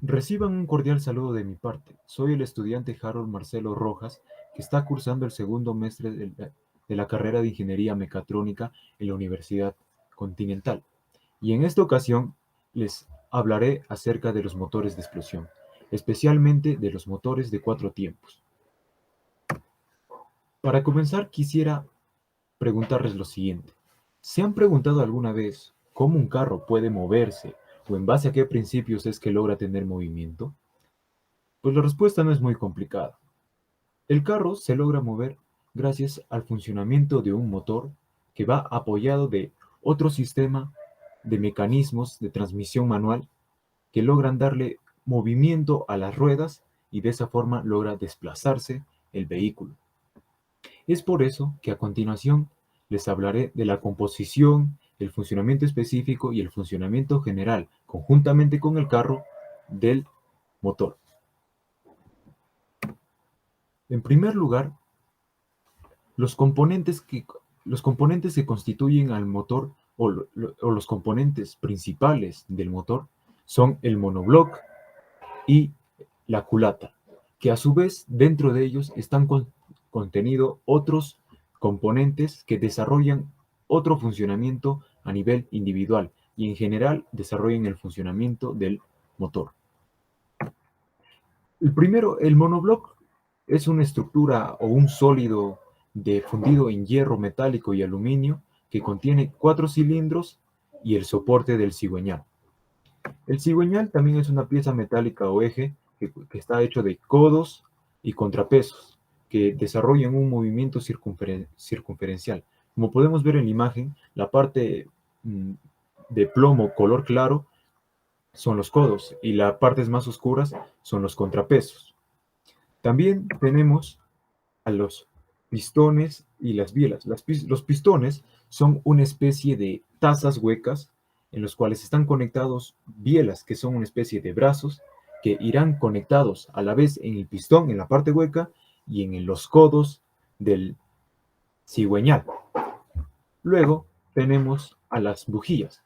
Reciban un cordial saludo de mi parte. Soy el estudiante Harold Marcelo Rojas, que está cursando el segundo semestre de la carrera de Ingeniería Mecatrónica en la Universidad Continental. Y en esta ocasión les hablaré acerca de los motores de explosión, especialmente de los motores de 4 tiempos. Para comenzar, quisiera preguntarles lo siguiente. ¿Se han preguntado alguna vez cómo un carro puede moverse o en base a qué principios es que logra tener movimiento? Pues la respuesta no es muy complicada. El carro se logra mover gracias al funcionamiento de un motor que va apoyado de otro sistema de mecanismos de transmisión manual que logran darle movimiento a las ruedas y de esa forma logra desplazarse el vehículo. Es por eso que a continuación les hablaré de la composición, el funcionamiento específico y el funcionamiento general, conjuntamente con el carro, del motor. En primer lugar, los componentes que, los componentes que constituyen al motor o los componentes principales del motor son el monobloc y la culata, que a su vez dentro de ellos están contenidos otros componentes que desarrollan otro funcionamiento a nivel individual y en general desarrollan el funcionamiento del motor. El primero, el monobloc, es una estructura o un sólido fundido en hierro metálico y aluminio que contiene 4 cilindros y el soporte del cigüeñal. El cigüeñal también es una pieza metálica o eje que está hecho de codos y contrapesos que desarrollan un movimiento circunferencial. Como podemos ver en la imagen, la parte de plomo color claro son los codos y las partes más oscuras son los contrapesos. También tenemos a los pistones y las bielas. Los pistones son una especie de tazas huecas en los cuales están conectados bielas, que son una especie de brazos que irán conectados a la vez en el pistón, en la parte hueca, y en los codos del cigüeñal. Luego tenemos a las bujías.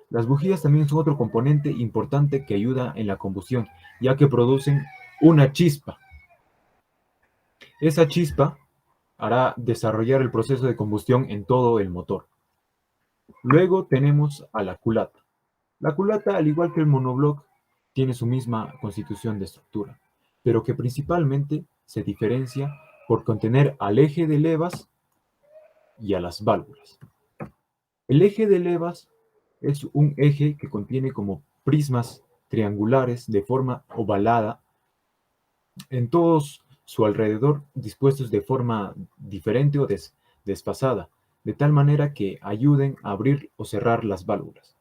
Las bujías también son otro componente importante que ayuda en la combustión, ya que producen una chispa. Esa chispa hará desarrollar el proceso de combustión en todo el motor. Luego tenemos a la culata. La culata, al igual que el monobloc, tiene su misma constitución de estructura, pero que principalmente se diferencia por contener al eje de levas y a las válvulas. El eje de levas es un eje que contiene como prismas triangulares de forma ovalada en todos su alrededor dispuestos de forma diferente o desfasada, de tal manera que ayuden a abrir o cerrar las válvulas.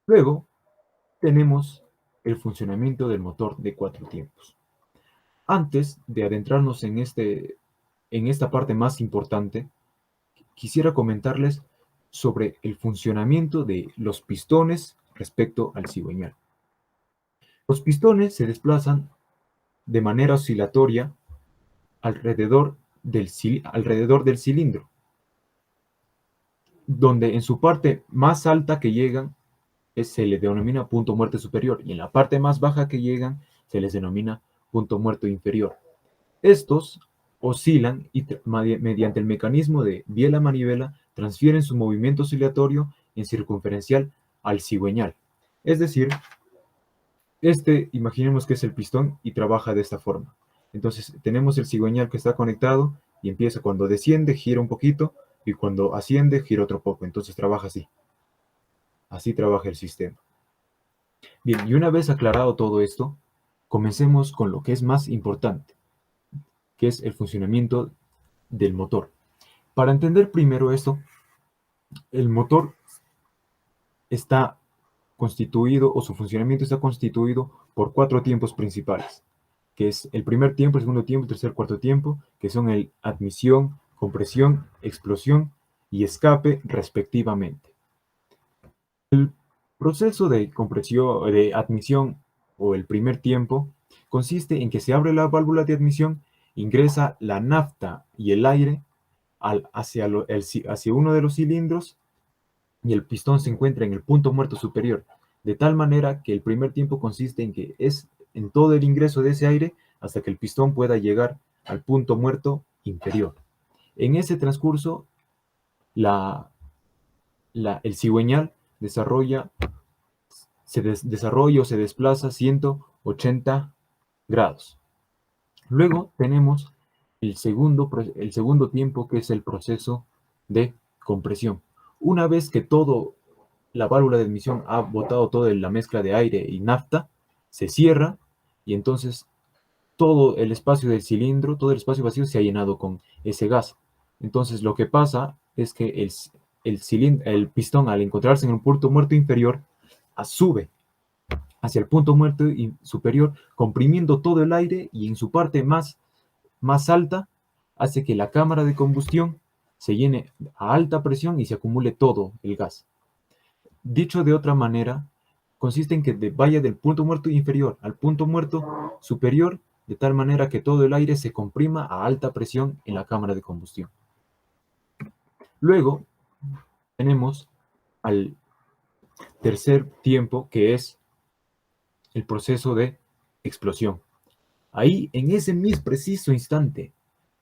Luego tenemos el funcionamiento del motor de 4 tiempos. Antes de adentrarnos en esta parte más importante, quisiera comentarles sobre el funcionamiento de los pistones respecto al cigüeñal. Los pistones se desplazan de manera oscilatoria alrededor del cilindro, donde en su parte más alta que llegan se le denomina punto muerto superior y en la parte más baja que llegan se les denomina punto muerto inferior. Estos oscilan y mediante el mecanismo de biela-manivela transfieren su movimiento oscilatorio en circunferencial al cigüeñal. Es decir, imaginemos que es el pistón y trabaja de esta forma. Entonces tenemos el cigüeñal que está conectado y empieza cuando desciende, gira un poquito y cuando asciende, gira otro poco. Entonces trabaja así. Así trabaja el sistema. Bien, y una vez aclarado todo esto, comencemos con lo que es más importante, que es el funcionamiento del motor. Para entender primero esto, el motor está constituido o su funcionamiento está constituido por 4 tiempos principales, que es el primer tiempo, el segundo tiempo, el tercer, cuarto tiempo, que son el admisión, compresión, explosión y escape respectivamente. El proceso de compresión, de admisión o el primer tiempo consiste en que se abre la válvula de admisión, ingresa la nafta y el aire hacia uno de los cilindros y el pistón se encuentra en el punto muerto superior. de tal manera que el primer tiempo consiste en que es en todo el ingreso de ese aire hasta que el pistón pueda llegar al punto muerto inferior. En ese transcurso, el cigüeñal desarrolla o se desplaza 180 grados. Luego tenemos el segundo tiempo, que es el proceso de compresión. Una vez que la válvula de admisión ha botado toda la mezcla de aire y nafta, se cierra y entonces todo el espacio del cilindro, todo el espacio vacío se ha llenado con ese gas. Entonces lo que pasa es que el pistón, al encontrarse en un punto muerto inferior, sube hacia el punto muerto superior, comprimiendo todo el aire, y en su parte más alta hace que la cámara de combustión se llene a alta presión y se acumule todo el gas. Dicho de otra manera, consiste en que vaya del punto muerto inferior al punto muerto superior, de tal manera que todo el aire se comprima a alta presión en la cámara de combustión. Luego tenemos al tercer tiempo, que es el proceso de explosión. Ahí, en ese mismo preciso instante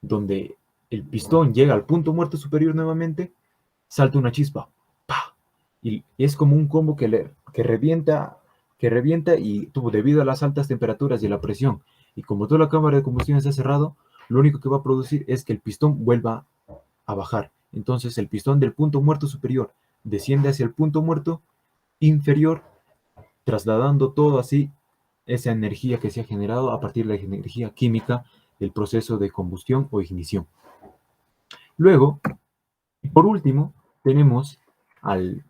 donde el pistón llega al punto muerto superior nuevamente, salta una chispa. ¡Pah! Y es como un combo que revienta y debido a las altas temperaturas y a la presión, y como toda la cámara de combustión está cerrado, lo único que va a producir es que el pistón vuelva a bajar. Entonces el pistón del punto muerto superior desciende hacia el punto muerto inferior, trasladando todo así esa energía que se ha generado a partir de la energía química del proceso de combustión o ignición. Luego, por último, tenemos al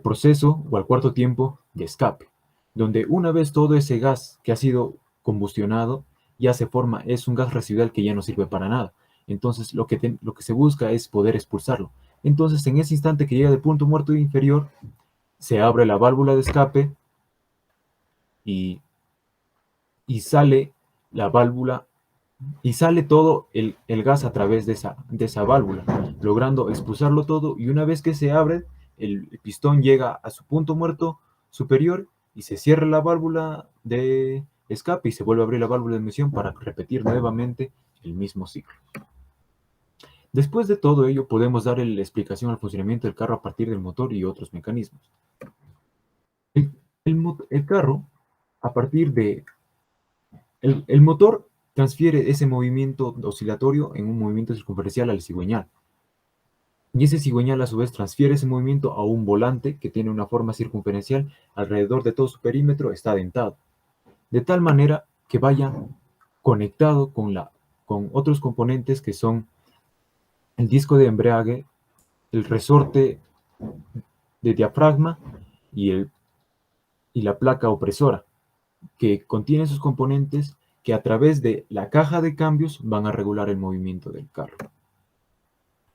proceso o al cuarto tiempo de escape, donde una vez todo ese gas que ha sido combustionado ya se forma, es un gas residual que ya no sirve para nada. Entonces lo que se busca es poder expulsarlo. Entonces, en ese instante que llega del punto muerto inferior, se abre la válvula de escape y sale la válvula y sale todo el gas a través de esa válvula, logrando expulsarlo todo, y una vez que se abre, el pistón llega a su punto muerto superior y se cierra la válvula de escape y se vuelve a abrir la válvula de admisión para repetir nuevamente el mismo ciclo. Después de todo ello, podemos dar la explicación al funcionamiento del carro a partir del motor y otros mecanismos. El carro, a partir de... El motor transfiere ese movimiento oscilatorio en un movimiento circunferencial al cigüeñal. Y ese cigüeñal a su vez transfiere ese movimiento a un volante que tiene una forma circunferencial, alrededor de todo su perímetro está dentado, de tal manera que vaya conectado con otros componentes que son el disco de embrague, el resorte de diafragma y la placa opresora, que contiene esos componentes que a través de la caja de cambios van a regular el movimiento del carro.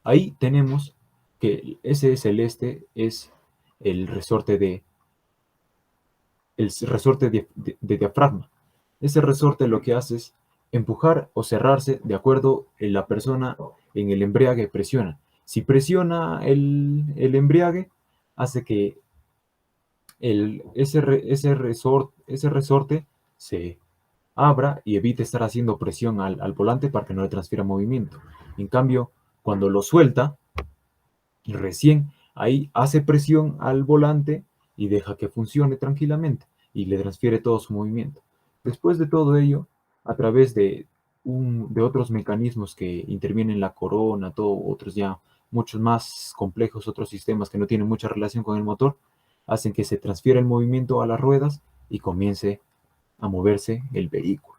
Ahí tenemos que ese celeste es el resorte de diafragma. Ese resorte lo que hace es empujar o cerrarse de acuerdo en la persona en el embrague presiona. Si presiona el embrague, hace que ese resorte se abra y evite estar haciendo presión al volante para que no le transfiera movimiento. En cambio, cuando lo suelta, recién ahí hace presión al volante y deja que funcione tranquilamente y le transfiere todo su movimiento. Después de todo ello, a través de otros mecanismos que intervienen en la corona, otros ya muchos más complejos, otros sistemas que no tienen mucha relación con el motor, hacen que se transfiera el movimiento a las ruedas y comience a moverse el vehículo.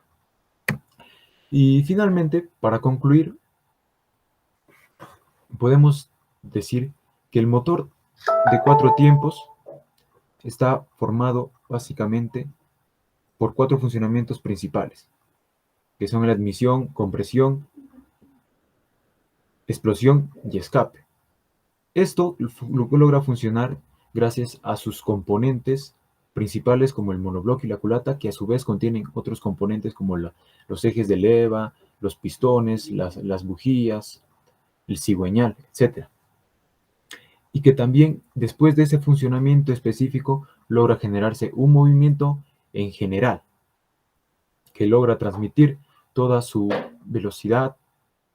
Y finalmente, para concluir, podemos decir que el motor de 4 tiempos está formado básicamente por 4 funcionamientos principales, que son la admisión, compresión, explosión y escape. Esto logra funcionar gracias a sus componentes principales, como el monobloque y la culata, que a su vez contienen otros componentes como los ejes de leva, los pistones, las bujías, el cigüeñal, etc. y que también después de ese funcionamiento específico logra generarse un movimiento en general que logra transmitir toda su velocidad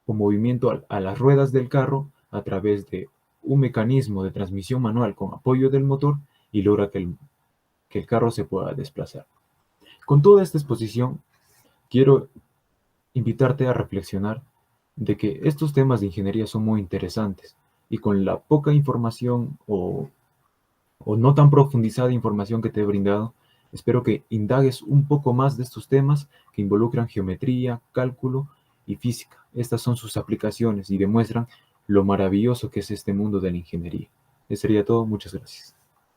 o movimiento a las ruedas del carro a través de un mecanismo de transmisión manual con apoyo del motor y logra que el carro se pueda desplazar. Con toda esta exposición, quiero invitarte a reflexionar de que estos temas de ingeniería son muy interesantes y con la poca información o no tan profundizada información que te he brindado, espero que indagues un poco más de estos temas que involucran geometría, cálculo y física. Estas son sus aplicaciones y demuestran lo maravilloso que es este mundo de la ingeniería. Eso sería todo. Muchas gracias.